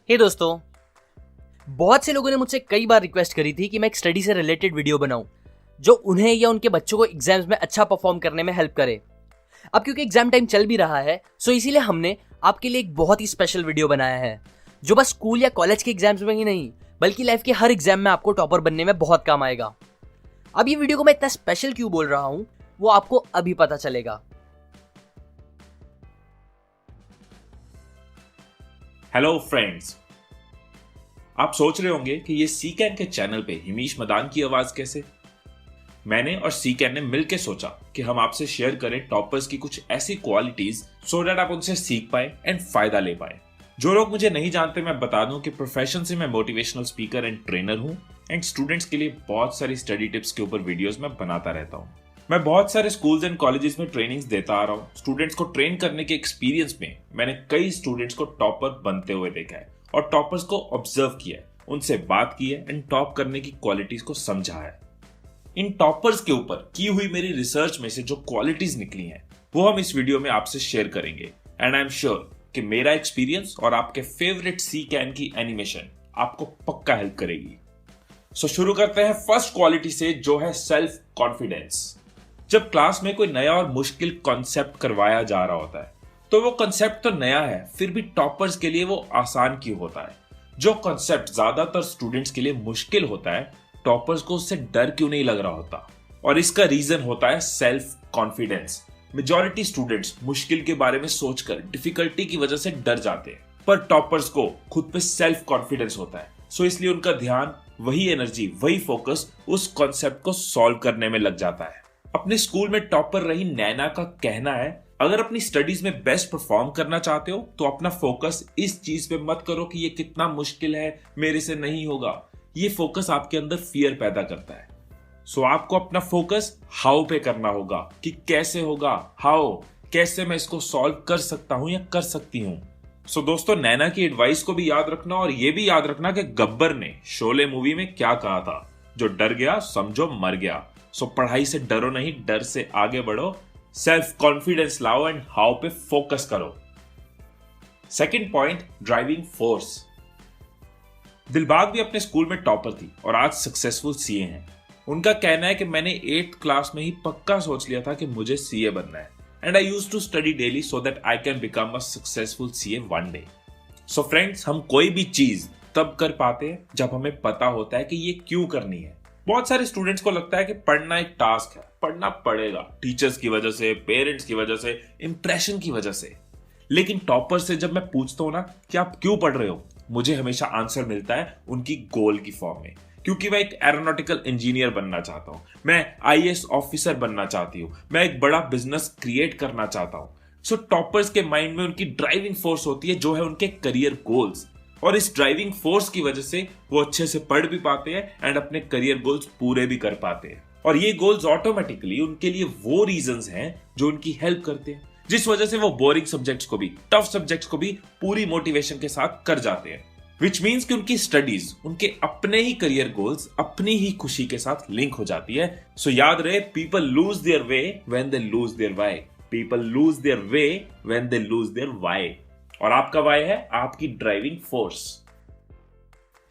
हे दोस्तों, बहुत से लोगों ने मुझसे कई बार रिक्वेस्ट करी थी कि मैं एक स्टडी से रिलेटेड वीडियो बनाऊं जो उन्हें या उनके बच्चों को एग्जाम्स में अच्छा परफॉर्म करने में हेल्प करे। अब क्योंकि एग्जाम टाइम चल भी रहा है, सो इसीलिए हमने आपके लिए एक बहुत ही स्पेशल वीडियो बनाया है जो बस स्कूल या कॉलेज के एग्जाम्स में ही नहीं बल्कि लाइफ के हर एग्जाम में आपको टॉपर बनने में बहुत काम आएगा। अब ये वीडियो को मैं इतना स्पेशल क्यों बोल रहा हूं वो आपको अभी पता चलेगा। हेलो फ्रेंड्स, आप सोच रहे होंगे कि ये सीकैन के चैनल पे हिमीश मदान की आवाज कैसे। मैंने और सीकैन ने मिलकर सोचा कि हम आपसे शेयर करें टॉपर्स की कुछ ऐसी क्वालिटीज सो दैट आप उनसे सीख पाए एंड फायदा ले पाए। जो लोग मुझे नहीं जानते, मैं बता दूं कि प्रोफेशन से मैं मोटिवेशनल स्पीकर एंड ट्रेनर हूं एंड स्टूडेंट्स के लिए बहुत सारी स्टडी टिप्स के ऊपर वीडियोस में बनाता रहता हूं। मैं बहुत सारे स्कूल्स एंड कॉलेजेस में ट्रेनिंग्स देता आ रहा हूँ। स्टूडेंट्स को ट्रेन करने के एक्सपीरियंस में मैंने कई स्टूडेंट्स को टॉपर बनते हुए देखा है और टॉपर्स को ऑब्जर्व किया है, उनसे बात की है एंड टॉप करने की क्वालिटीज को समझा है। इन टॉपर्स के ऊपर की हुई मेरी रिसर्च में से जो क्वालिटीज निकली हैं वो हम इस वीडियो में आपसे शेयर करेंगे एंड आई एम श्योर कि मेरा एक्सपीरियंस और आपके फेवरेट सीकैन की एनिमेशन आपको पक्का हेल्प करेगी। सो शुरू करते हैं फर्स्ट क्वालिटी से, जो है सेल्फ कॉन्फिडेंस। जब क्लास में कोई नया और मुश्किल कॉन्सेप्ट करवाया जा रहा होता है तो वो कॉन्सेप्ट तो नया है, फिर भी टॉपर्स के लिए वो आसान क्यों होता है? जो कॉन्सेप्ट ज्यादातर स्टूडेंट्स के लिए मुश्किल होता है, टॉपर्स को उससे डर क्यों नहीं लग रहा होता? और इसका रीजन होता है सेल्फ कॉन्फिडेंस। मेजॉरिटी स्टूडेंट्स मुश्किल के बारे में सोचकर डिफिकल्टी की वजह से डर जाते हैं, पर टॉपर्स को खुद पे सेल्फ कॉन्फिडेंस होता है, सो इसलिए उनका ध्यान, वही एनर्जी, वही फोकस उस कॉन्सेप्ट को सॉल्व करने में लग जाता है। अपने स्कूल में टॉपर रही नैना का कहना है, अगर अपनी स्टडीज में बेस्ट परफॉर्म करना चाहते हो तो अपना फोकस इस चीज पे मत करो कि ये कितना मुश्किल है, मेरे से नहीं होगा। ये फोकस आपके अंदर फियर पैदा करता है। सो आपको अपना फोकस हाउ पे करना होगा कि कैसे होगा, हाउ, कैसे मैं इसको सॉल्व कर सकता हूं या कर सकती हूं। सो दोस्तों, नैना की एडवाइस को भी याद रखना और ये भी याद रखना कि गब्बर ने शोले मूवी में क्या कहा था, जो डर गया समझो मर गया। सो पढ़ाई से डरो नहीं, डर से आगे बढ़ो, सेल्फ कॉन्फिडेंस लाओ एंड हाउ पे फोकस करो। Second point, driving force. Dilbagh भी अपने स्कूल में टॉपर थी और आज सक्सेसफुल सीए हैं। उनका कहना है कि मैंने 8th क्लास में ही पक्का सोच लिया था कि मुझे सीए बनना है and I used to study daily so that I can become a successful CA one day. So friends, हम कोई भी चीज तब कर पाते हैं जब हमें पता होता है कि ये क्यों करनी है। बहुत सारे स्टूडेंट्स को लगता है कि पढ़ना एक टास्क है, पढ़ना पड़ेगा टीचर्स की वजह से, पेरेंट्स की वजह से, इंप्रेशन की वजह से। लेकिन टॉपर से जब मैं पूछता हूं ना कि आप क्यों पढ़ रहे हो, मुझे हमेशा आंसर मिलता है उनकी गोल की फॉर्म में। क्योंकि मैं एक एरोनॉटिकल इंजीनियर बनना चाहता हूं, मैं आईएएस ऑफिसर बनना चाहती हूं, मैं एक बड़ा बिजनेस क्रिएट करना चाहता हूं। सो टॉपर्स के माइंड में उनकी ड्राइविंग फोर्स होती है जो है उनके करियर गोल्स, और इस ड्राइविंग फोर्स की वजह से वो अच्छे से पढ़ भी पाते हैं एंड अपने करियर गोल्स पूरे भी कर पाते हैं। और ये गोल्स ऑटोमेटिकली उनके लिए वो रीजंस हैं जो उनकी हेल्प करते हैं, जिस वजह से वो बोरिंग सब्जेक्ट्स को भी, टफ सब्जेक्ट्स को भी पूरी मोटिवेशन के साथ कर जाते हैं। विच मीन्स कि उनकी स्टडीज उनके अपने ही करियर गोल्स, अपनी ही खुशी के साथ लिंक हो जाती है। सो याद रहे, people lose their way when they lose their why. People lose their way when they lose their why. और आपका वाई है आपकी ड्राइविंग फोर्स।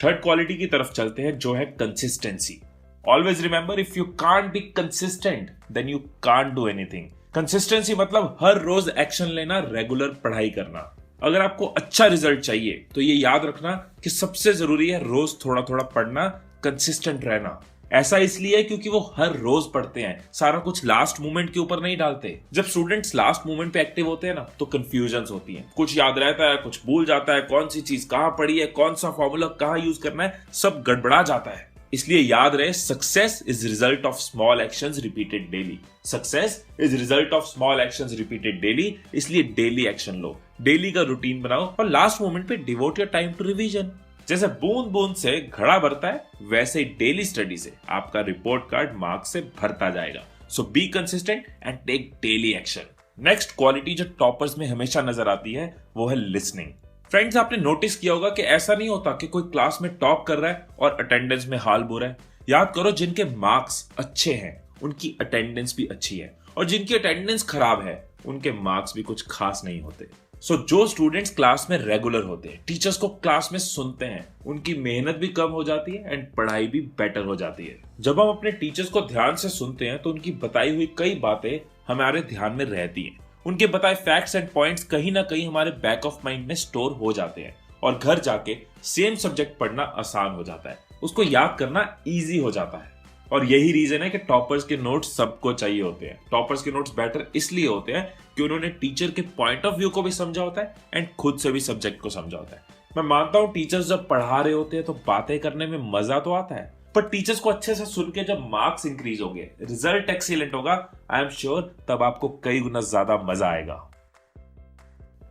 थर्ड क्वालिटी की तरफ चलते हैं, जो है consistency. Always remember, if you can't be consistent then you can't do anything. Consistency मतलब हर रोज एक्शन लेना, रेगुलर पढ़ाई करना। अगर आपको अच्छा रिजल्ट चाहिए तो ये याद रखना कि सबसे जरूरी है रोज थोड़ा थोड़ा पढ़ना, कंसिस्टेंट रहना। ऐसा इसलिए क्योंकि वो हर रोज पढ़ते हैं, सारा कुछ लास्ट मोमेंट के ऊपर नहीं डालते। जब स्टूडेंट्स लास्ट मोमेंट पे एक्टिव होते हैं ना, तो कंफ्यूजन्स होती हैं, कुछ याद रहता है, कुछ भूल जाता है, कौन सी चीज कहां पड़ी है, कौन सा फॉर्मूला कहां यूज करना है, सब गड़बड़ा जाता है। इसलिए याद रहे, success is result of small actions repeated daily. Success is result of small actions repeated daily. इसलिए डेली एक्शन लो, डेली का रूटीन बनाओ और लास्ट मोमेंट पे devote your time to revision. जैसे बूंद बूंद से घड़ा भरता है, वैसे ही डेली स्टडी से आपका रिपोर्ट कार्ड मार्क्स से भरता जाएगा। So be consistent and take daily action. Next quality जो टॉपर्स में हमेशा नजर आती है वो है लिसनिंग। फ्रेंड्स, आपने नोटिस किया होगा कि ऐसा नहीं होता कि कोई क्लास में टॉप कर रहा है और अटेंडेंस में हाल बुरा है। याद करो, जिनके मार्क्स अच्छे हैं उनकी अटेंडेंस भी अच्छी है, और जिनकी अटेंडेंस खराब है उनके मार्क्स भी कुछ खास नहीं होते। सो जो स्टूडेंट्स क्लास में रेगुलर होते हैं, टीचर्स को क्लास में सुनते हैं, उनकी मेहनत भी कम हो जाती है एंड पढ़ाई भी बेटर हो जाती है। जब हम अपने टीचर्स को ध्यान से सुनते हैं तो उनकी बताई हुई कई बातें हमारे ध्यान में रहती हैं। उनके बताए फैक्ट्स एंड पॉइंट्स कहीं ना कहीं हमारे बैक ऑफ माइंड में स्टोर हो जाते हैं और घर जाके सेम सब्जेक्ट पढ़ना आसान हो जाता है, उसको याद करना ईजी हो जाता है। और यही रीजन है कि टॉपर्स के नोट्स सबको चाहिए होते हैं। टॉपर्स के नोट्स बेटर इसलिए होते हैं कि उन्होंने टीचर के पॉइंट ऑफ व्यू को भी समझा होता है एंड खुद से भी सब्जेक्ट को समझा होता है। मैं मानता हूं टीचर्स जब पढ़ा रहे होते हैं तो बातें करने में मजा तो आता है, पर टीचर्स को अच्छे से सुन के जब मार्क्स इंक्रीज होंगे, रिजल्ट एक्सीलेंट होगा, आई एम श्योर तब आपको कई गुना ज्यादा मजा आएगा।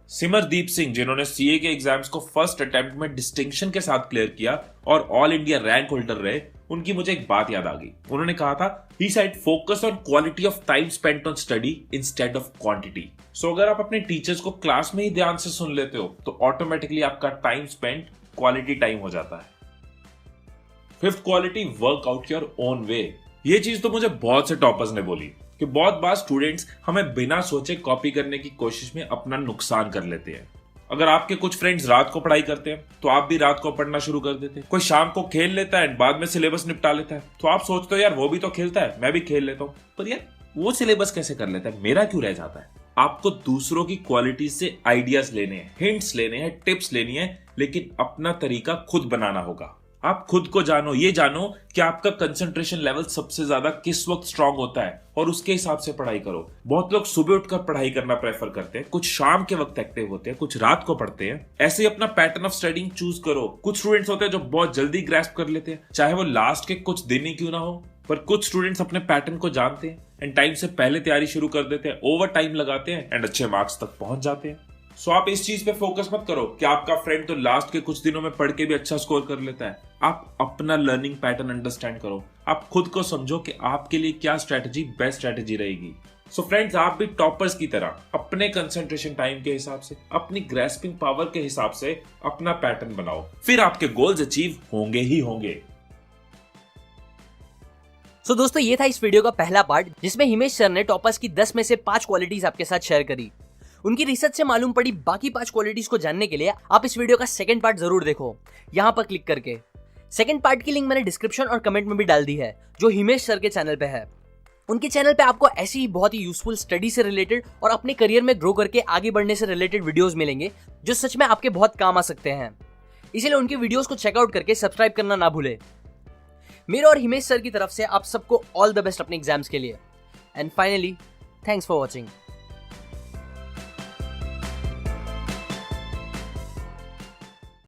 सिमरदीप सिंह, जिन्होंने सीए के एग्जाम्स को फर्स्ट अटेम्प्ट में डिस्टिंक्शन के साथ क्लियर किया और ऑल इंडिया रैंक होल्डर रहे, उनकी मुझे एक बात याद आ गई। उन्होंने कहा था, he said focus on quality of time spent on study instead of quantity. So अगर आप अपने टीचर्स को क्लास में ही ध्यान से सुन लेते हो तो ऑटोमेटिकली आपका टाइम स्पेंट क्वालिटी टाइम हो जाता है। Fifth quality, work out your own way. ये चीज तो मुझे बहुत से टॉपर्स ने बोली कि बहुत बार स्टूडेंट्स हमें बिना सोचे कॉपी करने की कोशिश में अपना नुकसान कर लेते हैं। अगर आपके कुछ फ्रेंड्स रात को पढ़ाई करते हैं तो आप भी रात को पढ़ना शुरू कर देते हैं। कोई शाम को खेल लेता है, बाद में सिलेबस निपटा लेता है, तो आप सोचते हो यार वो भी तो खेलता है, मैं भी खेल लेता हूँ, पर यार वो सिलेबस कैसे कर लेता है, मेरा क्यों रह जाता है। आपको दूसरों की क्वालिटी से आइडियाज लेने हैं, हिंट्स लेने हैं, टिप्स लेनी है, लेकिन अपना तरीका खुद बनाना होगा। आप खुद को जानो, ये जानो कि आपका कंसंट्रेशन लेवल सबसे ज्यादा किस वक्त स्ट्रांग होता है और उसके हिसाब से पढ़ाई करो। बहुत लोग सुबह उठकर पढ़ाई करना प्रेफर करते हैं, कुछ शाम के वक्त एक्टिव होते हैं, कुछ रात को पढ़ते हैं। ऐसे ही अपना पैटर्न ऑफ स्टडीइंग चूज करो। कुछ स्टूडेंट्स होते हैं जो बहुत जल्दी ग्रैस्प कर लेते हैं, चाहे वो लास्ट के कुछ दिन ही क्यों ना हो, पर कुछ स्टूडेंट्स अपने पैटर्न को जानते हैं एंड टाइम से पहले तैयारी शुरू कर देते हैं, ओवर टाइम लगाते हैं एंड अच्छे मार्क्स तक पहुंच जाते हैं। सो आप इस चीज पे फोकस मत करो कि आपका फ्रेंड तो लास्ट के कुछ दिनों में पढ़ के भी अच्छा स्कोर कर लेता है। आप अपना लर्निंग पैटर्न अंडरस्टैंड करो, आप खुद को समझो कि आपके लिए क्या स्ट्रेटजी बेस्ट स्ट्रेटजी रहेगी। सो फ्रेंड्स, आप भी टॉपर्स की तरह अपने कंसंट्रेशन टाइम के हिसाब से, अपनी ग्रैस्पिंग पावर के हिसाब से अपना पैटर्न बनाओ, फिर आपके गोल्स अचीव होंगे ही होंगे। सो दोस्तों, ये था इस वीडियो का पहला पार्ट, जिसमें हिमेश सर ने टॉपर्स की 10 में से 5 क्वालिटीज आपके साथ शेयर करी। उनकी रिसर्च से मालूम पड़ी बाकी 5 क्वालिटीज को जानने के लिए आप इस वीडियो का सेकंड पार्ट जरूर देखो, यहां पर क्लिक करके। सेकंड पार्ट की लिंक मैंने डिस्क्रिप्शन और कमेंट में भी डाल दी है, जो हिमेश सर के चैनल पे है। उनके चैनल पे आपको ऐसी ही बहुत ही यूजफुल स्टडी से रिलेटेड और अपने करियर में ग्रो करके आगे बढ़ने से रिलेटेड वीडियोस मिलेंगे, जो सच में आपके बहुत काम आ सकते हैं। इसीलिए उनकी वीडियोस को चेकआउट करके सब्सक्राइब करना ना भूले। मेरे और हिमेश सर की तरफ से आप सबको ऑल द बेस्ट अपने एग्जाम्स के लिए। And finally, thanks for watching.